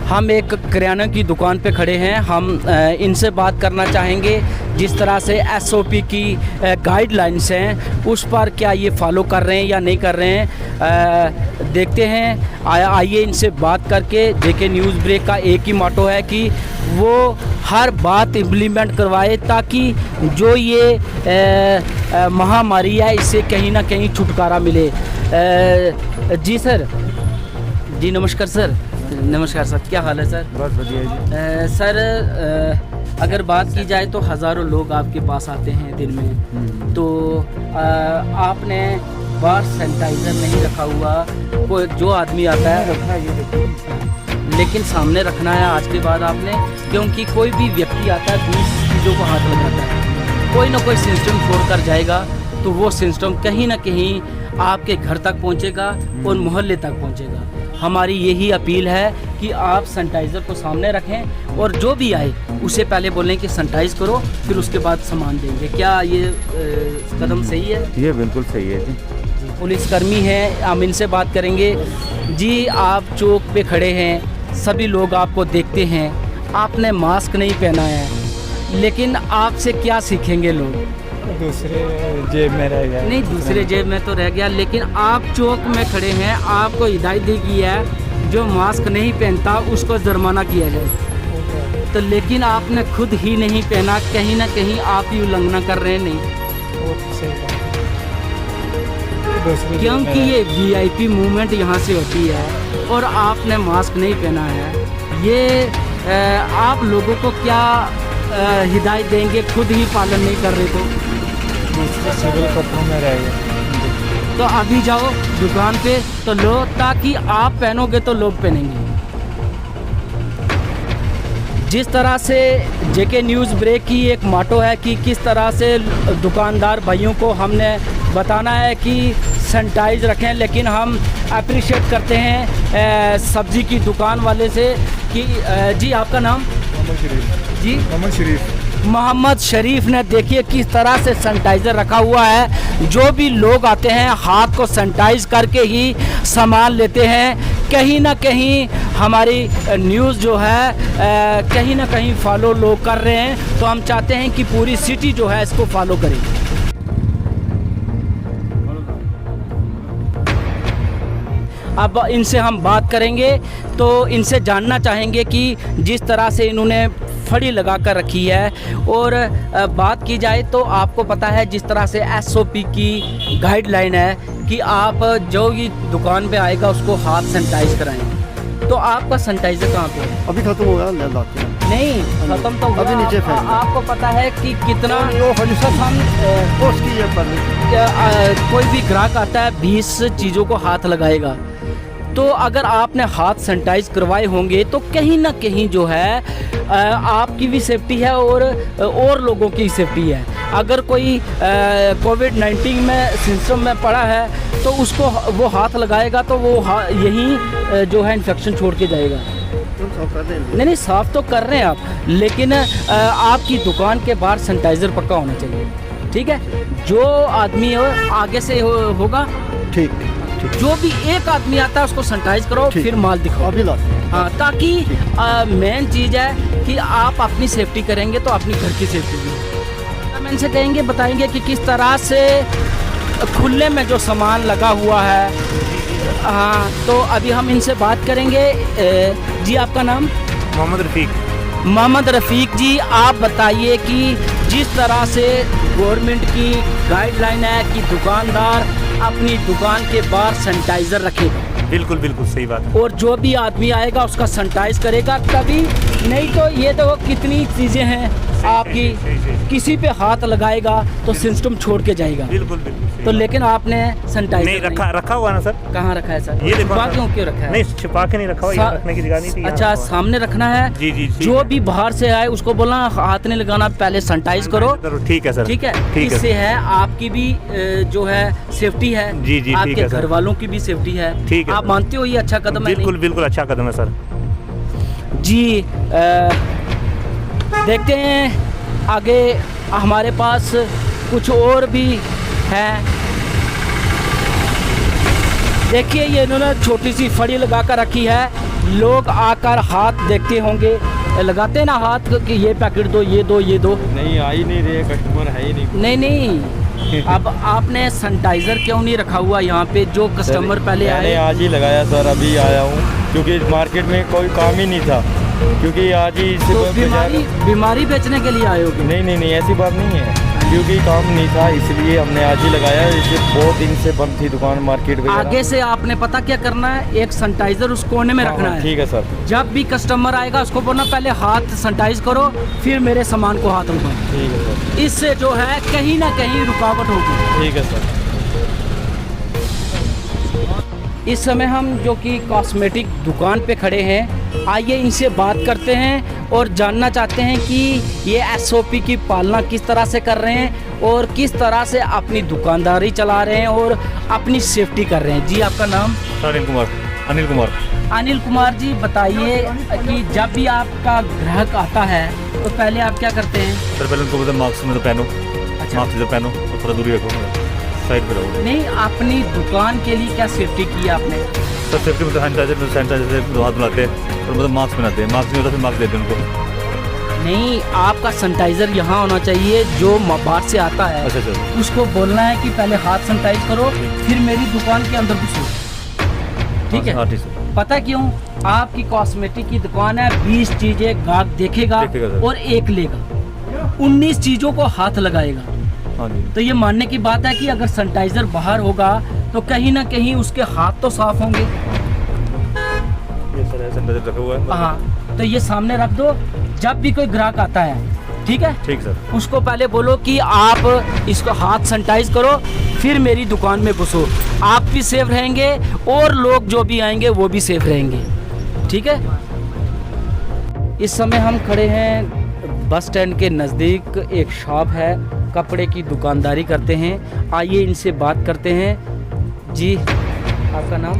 हम एक किराना की दुकान पे खड़े हैं। हम इनसे बात करना चाहेंगे जिस तरह से एसओपी की गाइडलाइंस हैं उस पर क्या ये फॉलो कर रहे हैं या नहीं कर रहे हैं। देखते हैं, आइए इनसे बात करके। जेके न्यूज़ ब्रेक का एक ही मोटो है कि वो हर बात इम्प्लीमेंट करवाए ताकि जो ये महामारी है इससे कहीं ना कहीं छुटकारा मिले। जी सर, जी नमस्कार सर। नमस्कार सर, क्या हाल है सर? बहुत बढ़िया जी। सर अगर बात की जाए तो हज़ारों लोग आपके पास आते हैं दिन में, तो आपने बाहर सैनिटाइज़र नहीं रखा हुआ। कोई जो आदमी आता है रखना है, ये देखो, लेकिन सामने रखना है आज के बाद आपने, क्योंकि कोई भी व्यक्ति आता है 20 चीज़ों को हाथ लगाता है, कोई ना कोई सिस्टम छोड़ कर जाएगा, तो वो सिस्टम कहीं ना कहीं आपके घर तक पहुंचेगा और मोहल्ले तक पहुंचेगा। हमारी यही अपील है कि आप सैनिटाइज़र को सामने रखें और जो भी आए उसे पहले बोलें कि सैनिटाइज़ करो, फिर उसके बाद सामान देंगे। क्या ये कदम सही है? ये बिल्कुल सही है जी। पुलिसकर्मी हैं, हम इनसे बात करेंगे। जी, आप चौक पे खड़े हैं, सभी लोग आपको देखते हैं, आपने मास्क नहीं पहना है, लेकिन आपसे क्या सीखेंगे लोग? दूसरे जेब में रह गया। नहीं, दूसरे जेब में तो रह गया, लेकिन आप चौक में खड़े हैं, आपको हिदायत दी गई है जो मास्क नहीं पहनता उसको जुर्माना किया जाए, तो लेकिन आपने खुद ही नहीं पहना, कहीं ना कहीं आप ही उल्लंघना कर रहे हैं। नहीं, क्योंकि ये वीआईपी मूवमेंट यहाँ से होती है और आपने मास्क नहीं पहना है। ये आप लोगों को क्या हिदायत देंगे, खुद ही पालन नहीं कर रहे तो? सिविल कपड़ों में रह गया। तो अभी जाओ दुकान पे तो लो, ताकि आप पहनोगे तो लोग पहनेंगे। जिस तरह से जेके न्यूज़ ब्रेक की एक मोटो है कि किस तरह से दुकानदार भाइयों को हमने बताना है कि सैनिटाइज रखें, लेकिन हम अप्रिशिएट करते हैं सब्ज़ी की दुकान वाले से कि जी आपका नाम? जी मोहम्मद शरीफ ने देखिए किस तरह से सैनिटाइज़र रखा हुआ है। जो भी लोग आते हैं हाथ को सैनिटाइज करके ही सामान लेते हैं। कहीं ना कहीं हमारी न्यूज़ जो है कहीं ना कहीं फॉलो लोग कर रहे हैं, तो हम चाहते हैं कि पूरी सिटी जो है इसको फॉलो करें। अब इनसे हम बात करेंगे तो इनसे जानना चाहेंगे कि जिस तरह से इन्होंने फड़ी लगा कर रखी है, और बात की जाए तो आपको पता है जिस तरह से एसओपी की गाइडलाइन है कि आप जो भी दुकान पे आएगा उसको हाथ सैनिटाइज कराएं। तो आपका सैनिटाइजर कहाँ पे है? अभी खत्म हो गया, ले लाते हैं। नहीं खत्म तो अभी नीचे फेंक दो। आपको पता है कि कितना कोई भी ग्राहक आता है 20 चीज़ों को हाथ लगाएगा, तो अगर आपने हाथ सैनिटाइज करवाए होंगे तो कहीं ना कहीं जो है आपकी भी सेफ्टी है और लोगों की सेफ्टी है। अगर कोई कोविड-19 में सिस्टम में पड़ा है तो उसको वो हाथ लगाएगा तो वो यहीं जो है इन्फेक्शन छोड़ के जाएगा। नहीं, साफ़ तो कर रहे हैं आप, लेकिन आपकी दुकान के बाहर सैनिटाइज़र पक्का होना चाहिए। ठीक है, जो आदमी आगे से होगा ठीक। जो भी एक आदमी आता है उसको सैनिटाइज करो, फिर माल दिखाओ। अभी लाते हैं। हाँ, ताकि मेन चीज़ है कि आप अपनी सेफ्टी करेंगे तो अपनी घर की सेफ्टी भी। हम इनसे कहेंगे, बताएंगे कि किस तरह से खुले में जो सामान लगा हुआ है। हाँ, तो अभी हम इनसे बात करेंगे। जी आपका नाम? मोहम्मद रफ़ीक। मोहम्मद रफ़ीक जी, आप बताइए कि जिस तरह से गवर्नमेंट की गाइडलाइन है कि दुकानदार अपनी दुकान के बाहर सैनिटाइज़र रखेगा। बिल्कुल बिल्कुल सही बात है। और जो भी आदमी आएगा उसका सैनिटाइज करेगा, तभी नहीं तो ये देखो कितनी चीज़ें हैं आपकी, किसी पे हाथ लगाएगा तो सिस्टम छोड़ के जाएगा। बिल्कुल बिल्कुल तो लेकिन आपने सैनिटाइजर नहीं रखा हुआ ना सर? कहाँ रखा है सर? ये देखो, छुपा क्यों रखा है? नहीं, छुपा के नहीं रखा हुआ, यहाँ रखने की जगह नहीं थी। अच्छा, सामने रखना है। जी जी, जो भी बाहर से आए उसको बोलना हाथ नहीं लगाना, पहले सैनिटाइज करो। ठीक है सर। ठीक है, इससे है आपकी भी जो है सेफ्टी है। जी जी, आपके घर वालों की भी सेफ्टी है। ठीक है, आप मानते हो ये अच्छा कदम है? बिल्कुल बिल्कुल अच्छा कदम है सर जी। देखते हैं आगे, हमारे पास कुछ और भी है। देखिए, ये इन्होंने छोटी सी फड़ी लगा कर रखी है लोग आकर हाथ देखते होंगे, लगाते हैं ना हाथ कि ये पैकेट दो, ये दो, ये दो। नहीं आ ही नहीं रहे, कस्टमर है ही नहीं। नहीं अब आपने सैनिटाइजर क्यों नहीं रखा हुआ यहाँ पे? जो कस्टमर पहले मैंने आए, आज ही लगाया सर, अभी आया हूँ क्योंकि मार्केट में कोई काम ही नहीं था, क्योंकि आज ही तो बीमारी बेचने के लिए आए हो? नहीं ऐसी बात नहीं है, क्योंकि काम नहीं था इसलिए हमने आज ही लगाया। इसे बहुत दिन से बंद थी दुकान मार्केट में। आगे से आपने पता क्या करना है, एक सैनिटाइजर उस कोने में रखना है। ठीक है सर। जब भी कस्टमर आएगा उसको बोलना पहले हाथ सैनिटाइज करो, फिर मेरे सामान को हाथ उठाओ। ठीक है सर। इससे जो है कहीं ना कहीं रुकावट होगी। ठीक है सर। इस समय हम जो कि कॉस्मेटिक दुकान पे खड़े हैं, आइए इनसे बात करते हैं और जानना चाहते हैं कि ये एसओपी की पालना किस तरह से कर रहे हैं और किस तरह से अपनी दुकानदारी चला रहे हैं और अपनी सेफ्टी कर रहे हैं। जी आपका नाम? अनिल कुमार। अनिल कुमार जी, बताइए कि जब भी आपका ग्राहक आता है तो पहले आप क्या करते हैं? सर पहले उनको बोलते मास्क में तो पहनो। अच्छा। मास्क में पहनो और थोड़ा दूरी रखो, साइड पे रहो। नहीं, अपनी दुकान के लिए क्या सेफ्टी की आपने? सर सेफ्टी में तो सैनिटाइजर से हाथ धुलाते हैं और मतलब मास्क पहनाते हैं, मास्क नहीं होता फिर मास्क देते हैं उनको। नहीं, आपका सैनिटाइजर यहाँ होना चाहिए, जो बाहर से आता है अच्छा सर। उसको बोलना है कि पहले हाथ सैनिटाइज करो, फिर मेरी दुकान के अंदर घुसो। ठीक है? हाँ ठीक सर। पता क्यों? आपकी कॉस्मेटिक की दुकान है, 20 चीजें ग्राहक देखेगा सर। और एक लेगा, 19 चीजों को हाथ लगाएगा। हाँ जी। तो ये मानने की बात है कि अगर सैनिटाइजर बाहर होगा तो कहीं ना कहीं उसके हाथ तो साफ होंगे। ये सर सैनिटाइजर रखा हुआ है। हाँ, तो ये सामने रख दो। जब भी कोई ग्राहक आता है, ठीक है, ठीक सर, उसको पहले बोलो कि आप इसको हाथ सैनिटाइज करो, फिर मेरी दुकान में घुसो। आप भी सेफ रहेंगे और लोग जो भी आएंगे वो भी सेफ रहेंगे। ठीक है? इस समय हम खड़े हैं बस स्टैंड के नज़दीक, एक शॉप है, कपड़े की दुकानदारी करते हैं। आइए इनसे बात करते हैं। जी आपका नाम?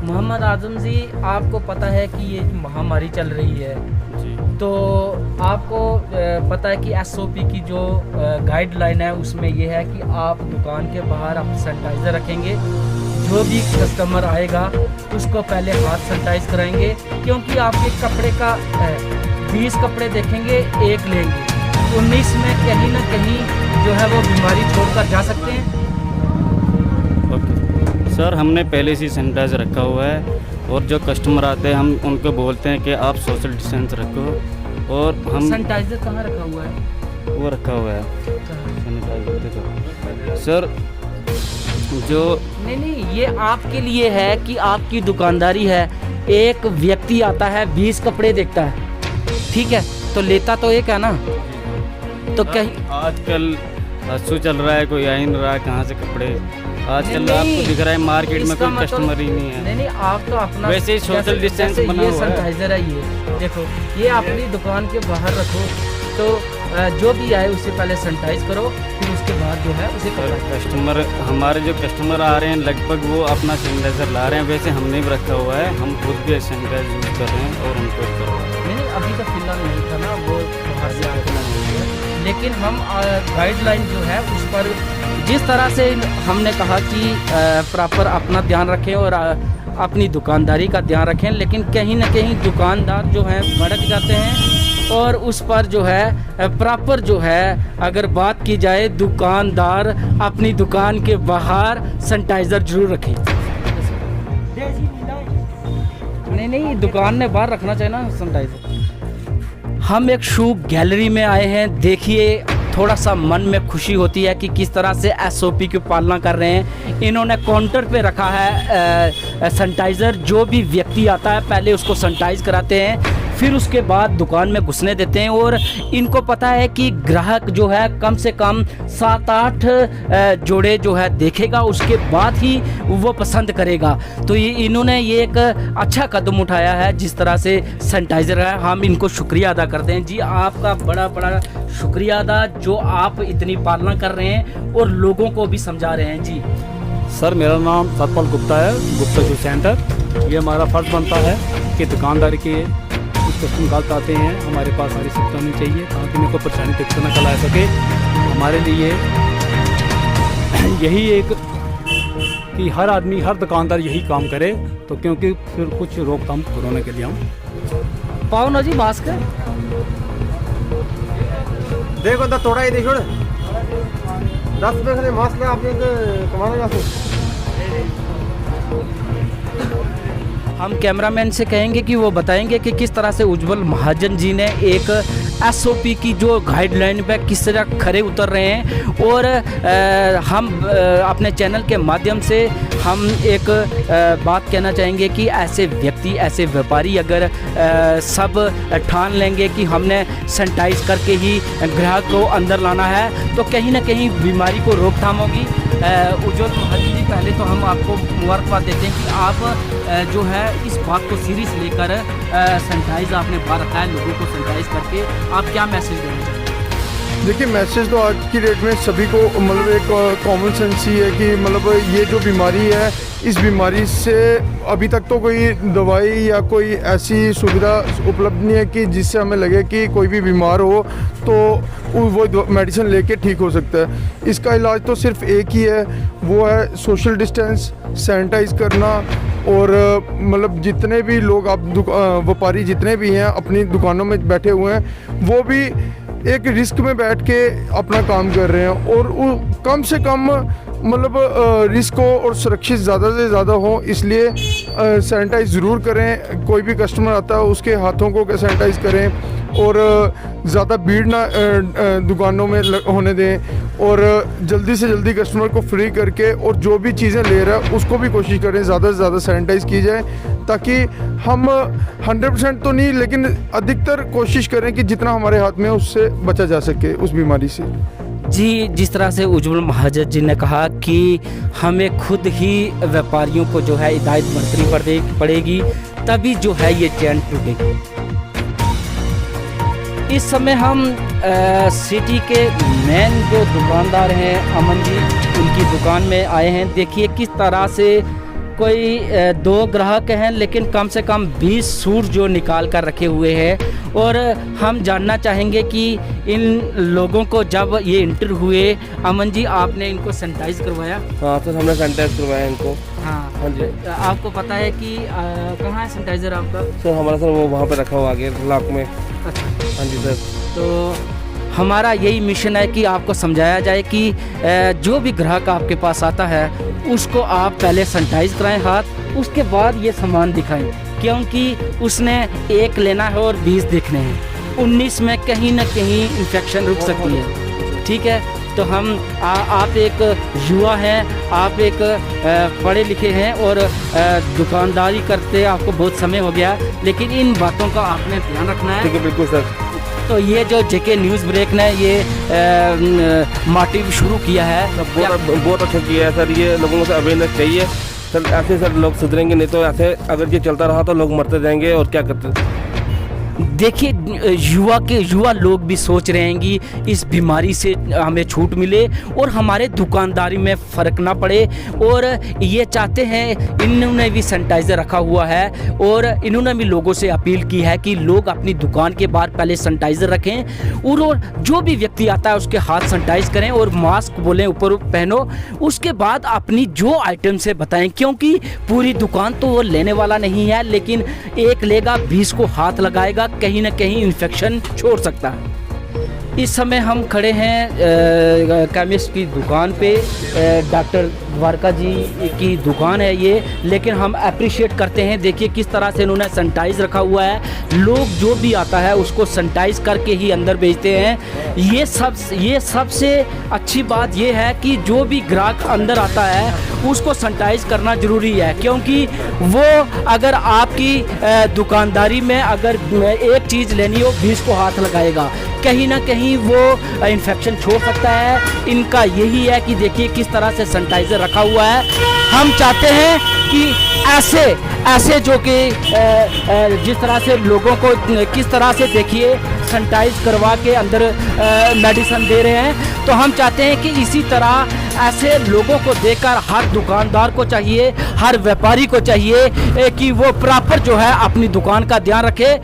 मोहम्मद आजम जी, आपको पता है कि ये महामारी चल रही है जी। तो आपको पता है कि एसओपी की जो गाइडलाइन है उसमें ये है कि आप दुकान के बाहर आप सैनिटाइज़र रखेंगे। जो भी कस्टमर आएगा उसको पहले हाथ सैनिटाइज कराएंगे, क्योंकि आपके कपड़े का 20 कपड़े देखेंगे, एक लेंगे, 19 में कहीं ना कहीं जो है वो बीमारी छोड़कर जा सकते हैं। ओके सर, हमने पहले से सैनिटाइजर रखा हुआ है और जो कस्टमर आते हैं हम उनको बोलते हैं कि आप सोशल डिस्टेंस रखो। और हम सैनिटाइजर कहाँ रखा हुआ है? वो रखा हुआ है सैनिटाइजर, देखो सर। जो नहीं, ये आपके लिए है कि आपकी दुकानदारी है। एक व्यक्ति आता है, 20 कपड़े देखता है, ठीक है, तो लेता तो एक है ना। तो कहीं आजकल हंसू चल रहा है, कोई आ ही नहीं रहा है, कहाँ से कपड़े आजकल नहीं, आपको दिख रहा है मार्केट में इसका कोई कस्टमर ही नहीं है। नहीं, आप तो अपना वैसे ही सोशल डिस्टेंस जैसे बना ये हुआ है। सैनिटाइजर है, ये देखो, ये अपनी दुकान के बाहर रखो, तो जो भी आए उससे पहले सैनिटाइज करो, फिर उसके बाद जो है उसे और कपड़ा। कस्टमर, हमारे जो कस्टमर आ रहे हैं लगभग वो अपना सैनिटाइजर ला रहे हैं। वैसे हमने भी रखा हुआ है, हम खुद भी सैनिटाइजर यूज़ कर रहे हैं और उनको कर रहे हैं। नहीं, अभी तो फिलहाल नहीं था ना, वो बाहर से आया था, लेकिन हम गाइडलाइन जो है उस पर जिस तरह से हमने कहा कि प्रॉपर अपना ध्यान रखें और अपनी दुकानदारी का ध्यान रखें, लेकिन कहीं ना कहीं दुकानदार जो हैं भड़क जाते हैं और उस पर जो है प्रॉपर जो है अगर बात की जाए, दुकानदार अपनी दुकान के बाहर सैनिटाइज़र जरूर रखें। नहीं, दुकान में बाहर रखना चाहिए ना सैनिटाइज़र। हम एक शू गैलरी में आए हैं, देखिए थोड़ा सा मन में खुशी होती है कि किस तरह से एसओपी की पालना कर रहे हैं। इन्होंने काउंटर पे रखा है सैनिटाइज़र। जो भी व्यक्ति आता है पहले उसको सैनिटाइज कराते हैं, फिर उसके बाद दुकान में घुसने देते हैं। और इनको पता है कि ग्राहक जो है कम से कम 7-8 जोड़े जो है देखेगा, उसके बाद ही वो पसंद करेगा। तो ये इन्होंने ये एक अच्छा कदम उठाया है जिस तरह से सैनिटाइज़र है। हम इनको शुक्रिया अदा करते हैं। जी आपका बड़ा बड़ा शुक्रिया अदा, जो आप इतनी पालना कर रहे हैं और लोगों को भी समझा रहे हैं। जी सर, मेरा नाम सतपाल गुप्ता है, गुप्ता शू सेंटर। ये हमारा फ़र्ज़ बनता है कि दुकानदारी के कुछ कस्टमर आते हैं, हमारे पास सारी सुविधा होनी चाहिए ताकि इनको परेशानी तक न चला सके। हमारे लिए यही एक कि हर आदमी, हर दुकानदार यही काम करे, तो क्योंकि फिर कुछ रोकथाम कोरोना के लिए हम पाओ ना जी मास्क देखो तो थोड़ा ही देखो 10 रुपए के मास्क आपने कमाना जाते। हम कैमरामैन से कहेंगे कि वो बताएंगे कि किस तरह से उज्जवल महाजन जी ने एक एसओपी की जो गाइडलाइन पे किस तरह खरे उतर रहे हैं। और हम अपने चैनल के माध्यम से हम एक बात कहना चाहेंगे कि ऐसे व्यक्ति, ऐसे व्यापारी अगर सब ठान लेंगे कि हमने सैनिटाइज करके ही ग्राहक को अंदर लाना है तो कहीं ना कहीं बीमारी को रोकथाम होगी। उज्जवल महाजन जी, पहले तो हम आपको मुबारकबाद देते हैं कि आप जो है इस बात को सीरियस लेकर सैनिटाइज आपने बाहर रखा है, लोगों को सैनिटाइज करके आप क्या मैसेज देना चाहते हैं? देखिए, मैसेज तो आज की डेट में सभी को मतलब एक कॉमन सेंस ही है कि मतलब ये जो बीमारी है, इस बीमारी से अभी तक तो कोई दवाई या कोई ऐसी सुविधा उपलब्ध नहीं है कि जिससे हमें लगे कि कोई भी बीमार हो तो वो मेडिसिन लेके ठीक हो सकता है। इसका इलाज तो सिर्फ एक ही है, वो है सोशल डिस्टेंस, सैनिटाइज करना। और मतलब जितने भी लोग आप व्यापारी जितने भी हैं अपनी दुकानों में बैठे हुए हैं, वो भी एक रिस्क में बैठ के अपना काम कर रहे हैं और कम से कम मतलब रिस्क हो और सुरक्षित ज़्यादा से ज़्यादा हो, इसलिए सैनिटाइज ज़रूर करें। कोई भी कस्टमर आता है उसके हाथों को सैनिटाइज करें और ज़्यादा भीड़ ना दुकानों में होने दें और जल्दी से जल्दी कस्टमर को फ्री करके और जो भी चीज़ें ले रहा है उसको भी कोशिश करें ज़्यादा से ज़्यादा सैनिटाइज़ की जाए, ताकि हम 100% तो नहीं लेकिन अधिकतर कोशिश करें कि जितना हमारे हाथ में उससे बचा जा सके उस बीमारी से। जी, जिस तरह से उज्जवल महाजन जी ने कहा कि हमें खुद ही व्यापारियों को जो है हिदायत बरतनी पड़ेगी, तभी जो है ये चैन टूटेगी। इस समय हम सिटी के मेन जो दुकानदार हैं अमन जी, उनकी दुकान में आए हैं। देखिए किस तरह से कोई 2 ग्राहक हैं लेकिन कम से कम 20 सूट जो निकाल कर रखे हुए हैं। और हम जानना चाहेंगे कि इन लोगों को जब ये इंटर हुए, अमन जी आपने इनको सैनिटाइज करवाया? हाँ सर, हमने सैनिटाइज करवाया इनको। हाँ जी। आपको पता है कि कहाँ है सैनिटाइज़र आपका? सर हमारा सर वो वहाँ पे रखा हुआ आगे ब्लॉक में। अच्छा। हाँ जी सर। तो हमारा यही मिशन है कि आपको समझाया जाए कि जो भी ग्राहक आपके पास आता है उसको आप पहले सैनिटाइज कराएं हाथ, उसके बाद ये सामान दिखाएं, क्योंकि उसने 1 लेना है और 20 देखने हैं। 19 में कहीं ना कहीं इन्फेक्शन रुक सकती है। ठीक है, तो हम आप एक युवा हैं, आप एक पढ़े लिखे हैं और दुकानदारी करते आपको बहुत समय हो गया, लेकिन इन बातों का आपने ध्यान रखना है। ठीक है, बिल्कुल सर। तो ये जो जेके न्यूज़ ब्रेक ने ये मोटिव शुरू किया है, बहुत अच्छा किया है सर। ये लोगों से अवेयरनेस चाहिए सर, ऐसे सर लोग सुधरेंगे नहीं तो ऐसे अगर ये चलता रहा तो लोग मरते जाएंगे और क्या करते। देखिए युवा लोग भी सोच रहे हैं कि इस बीमारी से हमें छूट मिले और हमारे दुकानदारी में फ़र्क ना पड़े, और ये चाहते हैं। इन्होंने भी सैनिटाइज़र रखा हुआ है और इन्होंने भी लोगों से अपील की है कि लोग अपनी दुकान के बाहर पहले सैनिटाइज़र रखें और जो भी व्यक्ति आता है उसके हाथ सैनिटाइज करें और मास्क बोलें ऊपर पहनो। उसके बाद अपनी जो आइटम से बताएं, क्योंकि पूरी दुकान तो वो लेने वाला नहीं है, लेकिन एक लेगा 20 को हाथ लगाएगा, कहीं ना कहीं इन्फेक्शन छोड़ सकता है। इस समय हम खड़े हैं केमिस्ट की दुकान पे, डॉक्टर द्वारका जी की दुकान है ये, लेकिन हम अप्रिशिएट करते हैं। देखिए किस तरह से इन्होंने सैनिटाइज रखा हुआ है। लोग जो भी आता है उसको सैनिटाइज करके ही अंदर भेजते हैं। ये सबसे अच्छी बात ये है कि जो भी ग्राहक अंदर आता है उसको सैनिटाइज करना ज़रूरी है, क्योंकि वो अगर आपकी दुकानदारी में अगर एक चीज़ लेनी हो 20 को हाथ लगाएगा, कहीं ना कहीं वो इन्फेक्शन छोड़ सकता है। इनका यही है कि देखिए किस तरह से सैनिटाइज़र रखा हुआ है। हम चाहते हैं कि ऐसे जो कि जिस तरह से लोगों को किस तरह से देखिए सैनिटाइज करवा के अंदर मेडिसिन दे रहे हैं, तो हम चाहते हैं कि इसी तरह ऐसे लोगों को देखकर हर दुकानदार को चाहिए, हर व्यापारी को चाहिए कि वो प्रॉपर जो है अपनी दुकान का ध्यान रखे।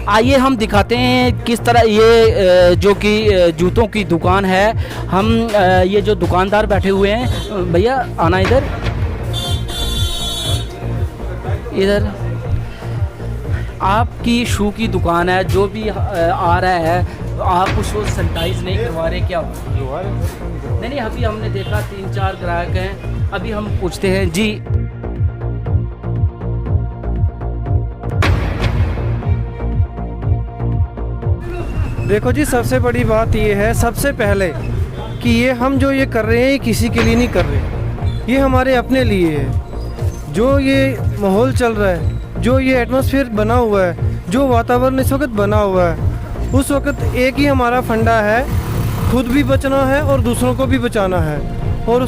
आइए हम दिखाते हैं किस तरह ये जो कि जूतों की दुकान है। हम ये जो दुकानदार बैठे हुए हैं, भैया आना इधर। इधर आपकी शू की दुकान है, जो भी आ रहा है आप उसको सैनिटाइज नहीं करवा रहे क्या? नहीं, अभी हमने देखा 3-4 ग्राहक हैं, अभी हम पूछते हैं जी। देखो जी, सबसे बड़ी बात ये है सबसे पहले कि ये हम जो ये कर रहे हैं ये किसी के लिए नहीं कर रहे, ये हमारे अपने लिए है। जो ये माहौल चल रहा है, जो ये एटमॉस्फेयर बना हुआ है, जो वातावरण इस वक्त बना हुआ है, उस वक्त एक ही हमारा फंडा है, खुद भी बचना है और दूसरों को भी बचाना है। और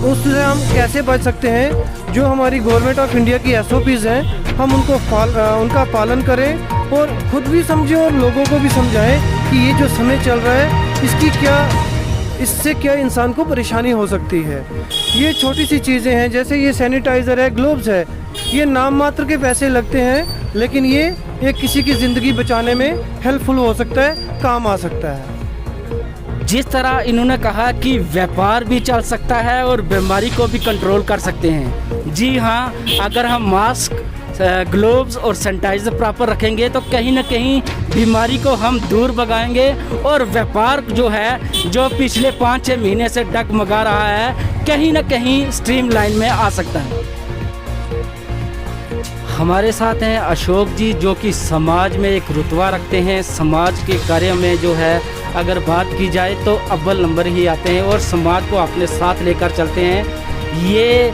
उससे हम कैसे बच सकते हैं? जो हमारी गवर्नमेंट ऑफ इंडिया की SOPs हैं, हम उनका पालन करें और खुद भी समझें और लोगों को भी समझाएं कि ये जो समय चल रहा है इससे क्या इंसान को परेशानी हो सकती है। ये छोटी सी चीज़ें हैं, जैसे ये सैनिटाइज़र है, ग्लोव्स है, ये नाम मात्र के पैसे लगते हैं, लेकिन ये एक किसी की ज़िंदगी बचाने में हेल्पफुल हो सकता है, काम आ सकता है। जिस तरह इन्होंने कहा कि व्यापार भी चल सकता है और बीमारी को भी कंट्रोल कर सकते हैं। जी हाँ, अगर हम मास्क, ग्लोव्स और सैनिटाइज़र प्रॉपर रखेंगे तो कहीं ना कहीं बीमारी को हम दूर भगाएंगे और व्यापार जो है, जो पिछले 5-6 महीने से डगमगा रहा है, कहीं ना कहीं स्ट्रीमलाइन में आ सकता है। हमारे साथ हैं अशोक जी, जो कि समाज में एक रुतबा रखते हैं। समाज के कार्य में जो है अगर बात की जाए तो अव्वल नंबर ही आते हैं और समाज को अपने साथ लेकर चलते हैं। ये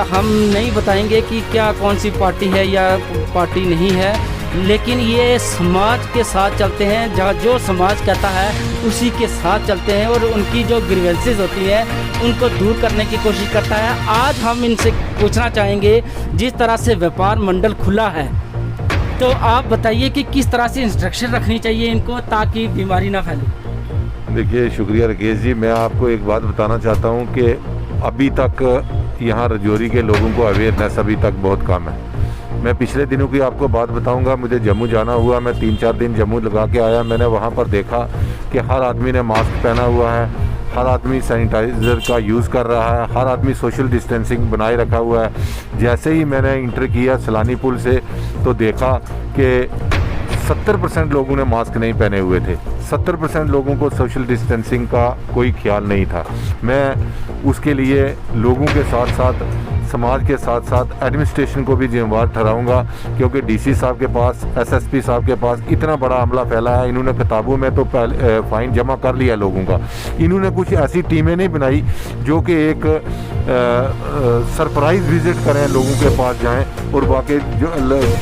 हम नहीं बताएंगे कि क्या कौन सी पार्टी है या पार्टी नहीं है, लेकिन ये समाज के साथ चलते हैं। जहाँ जो समाज कहता है उसी के साथ चलते हैं और उनकी जो ग्रीवेंसेस होती हैं उनको दूर करने की कोशिश करता है। आज हम इनसे पूछना चाहेंगे, जिस तरह से व्यापार मंडल खुला है, तो आप बताइए कि किस तरह से इंस्ट्रक्शन रखनी चाहिए इनको ताकि बीमारी ना फैले। देखिए, शुक्रिया राकेश जी। मैं आपको एक बात बताना चाहता हूँ कि अभी तक यहाँ रजौरी के लोगों को अवेयरनेस अभी तक बहुत कम है। मैं पिछले दिनों की आपको बात बताऊंगा। मुझे जम्मू जाना हुआ, मैं 3-4 दिन जम्मू लगा के आया। मैंने वहाँ पर देखा कि हर आदमी ने मास्क पहना हुआ है, हर आदमी सैनिटाइज़र का यूज़ कर रहा है, हर आदमी सोशल डिस्टेंसिंग बनाए रखा हुआ है। जैसे ही मैंने इंटर किया सलानी पुल से तो देखा कि 70% लोगों ने मास्क नहीं पहने हुए थे। 70% लोगों को सोशल डिस्टेंसिंग का कोई ख्याल नहीं था। मैं उसके लिए लोगों के साथ साथ, समाज के साथ साथ एडमिनिस्ट्रेशन को भी जिम्मेवार ठहराऊंगा, क्योंकि DC साहब के पास, SSP साहब के पास इतना बड़ा हमला फैला है। इन्होंने किताबों में तो फ़ाइन जमा कर लिया लोगों का। इन्होंने कुछ ऐसी टीमें नहीं बनाई जो कि एक सरप्राइज़ विज़िट करें, लोगों के पास जाएं और वाकई जो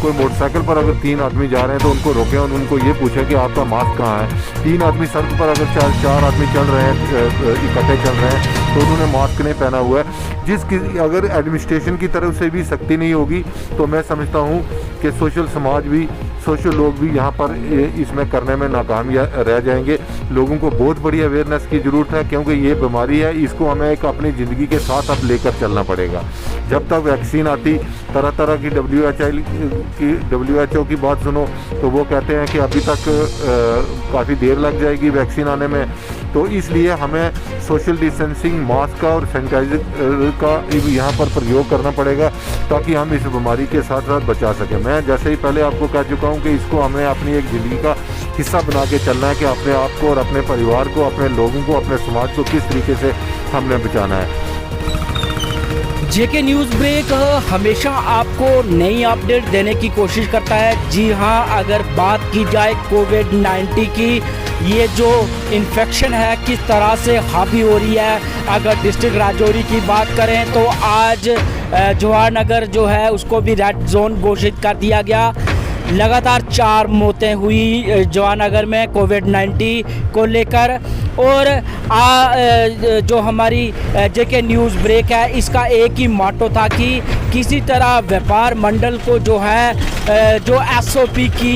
कोई मोटरसाइकिल पर अगर 3 आदमी जा रहे हैं तो उनको रोकें और उनको ये पूछें कि आपका मास्क कहाँ है। 3 आदमी सड़क पर अगर 4 आदमी चल रहे हैं, इकट्ठे चल रहे हैं, तो उन्होंने मास्क नहीं पहना हुआ है। अगर एडमिनिस्ट्रेशन की तरफ से भी सख्ती नहीं होगी तो मैं समझता हूँ कि सोशल लोग भी यहाँ पर इसमें करने में नाकाम रह जाएंगे। लोगों को बहुत बड़ी अवेयरनेस की ज़रूरत है, क्योंकि ये बीमारी है, इसको हमें एक अपनी ज़िंदगी के साथ अब लेकर चलना पड़ेगा। जब तक वैक्सीन आती, तरह तरह की WHO की बात सुनो तो वो कहते हैं कि अभी तक काफ़ी देर लग जाएगी वैक्सीन आने में। तो इसलिए हमें सोशल डिस्टेंसिंग, मास्क का और सैनिटाइजर का यहाँ पर प्रयोग करना पड़ेगा ताकि हम इस बीमारी के साथ साथ बचा सकें। मैं जैसे ही पहले आपको कह चुका हूँ कि इसको हमें अपनी एक ज़िंदगी का हिस्सा बना के चलना है कि अपने आप को और अपने परिवार को, अपने लोगों को, अपने समाज को किस तरीके से हमने बचाना है। JK न्यूज़ ब्रेक हमेशा आपको नई अपडेट देने की कोशिश करता है। जी हाँ, अगर बात की जाए कोविड-19 की, ये जो इन्फेक्शन है किस तरह से हावी हो रही है, अगर डिस्ट्रिक्ट राजौरी की बात करें तो आज जवाहरनगर जो है उसको भी रेड जोन घोषित कर दिया गया। लगातार 4 मौतें हुई जवाहरनगर में कोविड-19 को लेकर। और जो हमारी JK न्यूज़ ब्रेक है, इसका एक ही मोटो था कि किसी तरह व्यापार मंडल को जो है जो SOP की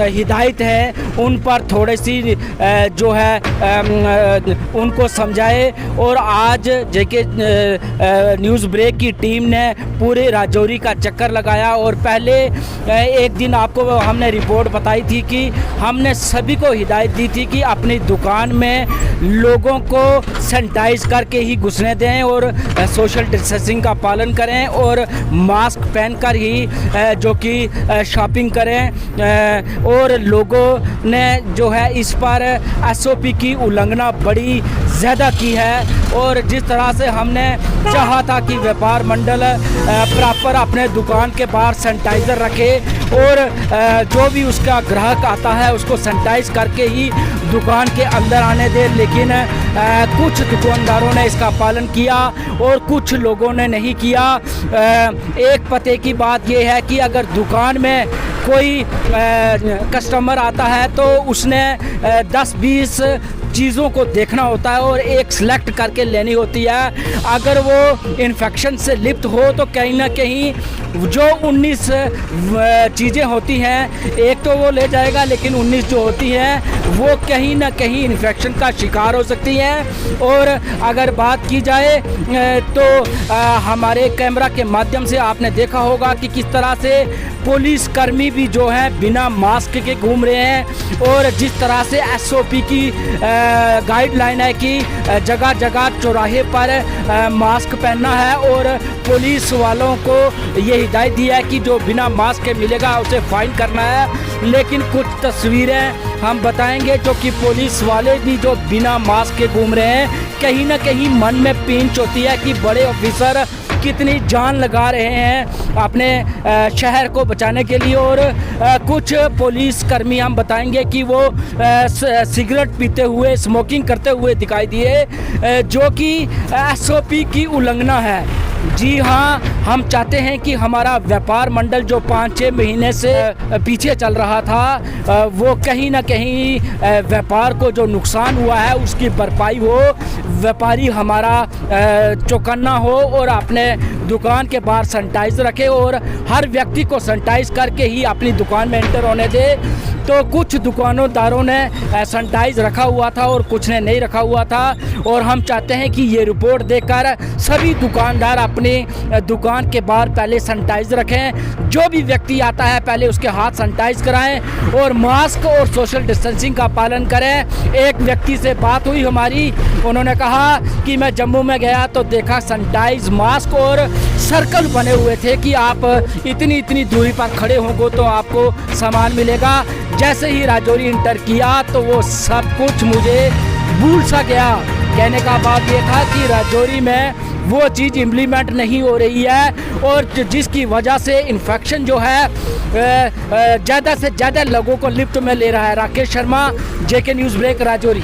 हिदायत है उन पर थोड़ी सी जो है उनको समझाए। और आज JK न्यूज़ ब्रेक की टीम ने पूरे राजौरी का चक्कर लगाया और पहले एक दिन आपको हमने रिपोर्ट बताई थी कि हमने सभी को हिदायत दी थी कि अपनी दुकान में लोगों को सैनिटाइज करके ही घुसने दें और सोशल डिस्टेंसिंग का पालन करें और मास्क पहनकर ही जो कि शॉपिंग करें। और लोगों ने जो है इस पर SOP की उल्लंघना बड़ी ज़्यादा की है। और जिस तरह से हमने चाहा था कि व्यापार मंडल प्रॉपर अपने दुकान के बाहर सैनिटाइज़र रखे और जो भी उसका ग्राहक आता है उसको सैनिटाइज करके ही दुकान के अंदर आने दे, लेकिन कुछ दुकानदारों ने इसका पालन किया और कुछ लोगों ने नहीं किया। एक पते की बात यह है कि अगर दुकान में कोई कस्टमर आता है तो उसने 10-20 चीज़ों को देखना होता है और एक सिलेक्ट करके लेनी होती है। अगर वो इन्फेक्शन से लिप्त हो तो कहीं ना कहीं जो 19 चीज़ें होती हैं एक तो वो ले जाएगा, लेकिन 19 जो होती हैं वो कहीं ना कहीं इन्फेक्शन का शिकार हो सकती हैं। और अगर बात की जाए तो हमारे कैमरा के माध्यम से आपने देखा होगा कि किस तरह से पुलिस कर्मी भी जो हैं बिना मास्क के घूम रहे हैं। और जिस तरह से SOP की गाइडलाइन है कि जगह जगह चौराहे पर मास्क पहनना है और पुलिस वालों को ये हिदायत दी है कि जो बिना मास्क के मिलेगा उसे फाइन करना है। लेकिन कुछ तस्वीरें हम बताएंगे जो कि पुलिस वाले भी जो बिना मास्क के घूम रहे हैं, कहीं ना कहीं मन में पिंच होती है कि बड़े ऑफिसर कितनी जान लगा रहे हैं अपने शहर को बचाने के लिए। और कुछ पुलिस कर्मी हम बताएंगे कि वो सिगरेट पीते हुए स्मोकिंग करते हुए दिखाई दिए, जो कि SOP की उल्लंघना है। जी हाँ, हम चाहते हैं कि हमारा व्यापार मंडल जो 5-6 महीने से पीछे चल रहा था वो कहीं ना कहीं व्यापार को जो नुकसान हुआ है उसकी भरपाई हो, व्यापारी हमारा चौकन्ना हो और अपने दुकान के बाहर सैनिटाइज रखे और हर व्यक्ति को सैनिटाइज करके ही अपनी दुकान में एंटर होने दे। तो कुछ दुकानदारों ने सैनिटाइज रखा हुआ था और कुछ ने नहीं रखा हुआ था। और हम चाहते हैं कि ये रिपोर्ट देकर सभी दुकानदार अपनी दुकान के बाहर पहले सैनिटाइज रखें। जो भी व्यक्ति आता है पहले उसके हाथ सैनिटाइज कराएं और मास्क और सोशल डिस्टेंसिंग का पालन करें। एक व्यक्ति से बात हुई हमारी, उन्होंने कहा कि मैं जम्मू में गया तो देखा सैनिटाइज मास्क और सर्कल बने हुए थे कि आप इतनी दूरी पर खड़े होंगे तो आपको सामान मिलेगा। जैसे ही राजौरी इंटर किया तो वो सब कुछ मुझे भूल सा गया। कहने का बात ये था कि राजौरी में वो चीज़ इम्प्लीमेंट नहीं हो रही है और जिसकी वजह से इन्फेक्शन जो है ज़्यादा से ज़्यादा लोगों को लिफ्ट में ले रहा है। Rakesh Sharma, JK news break, Rajouri.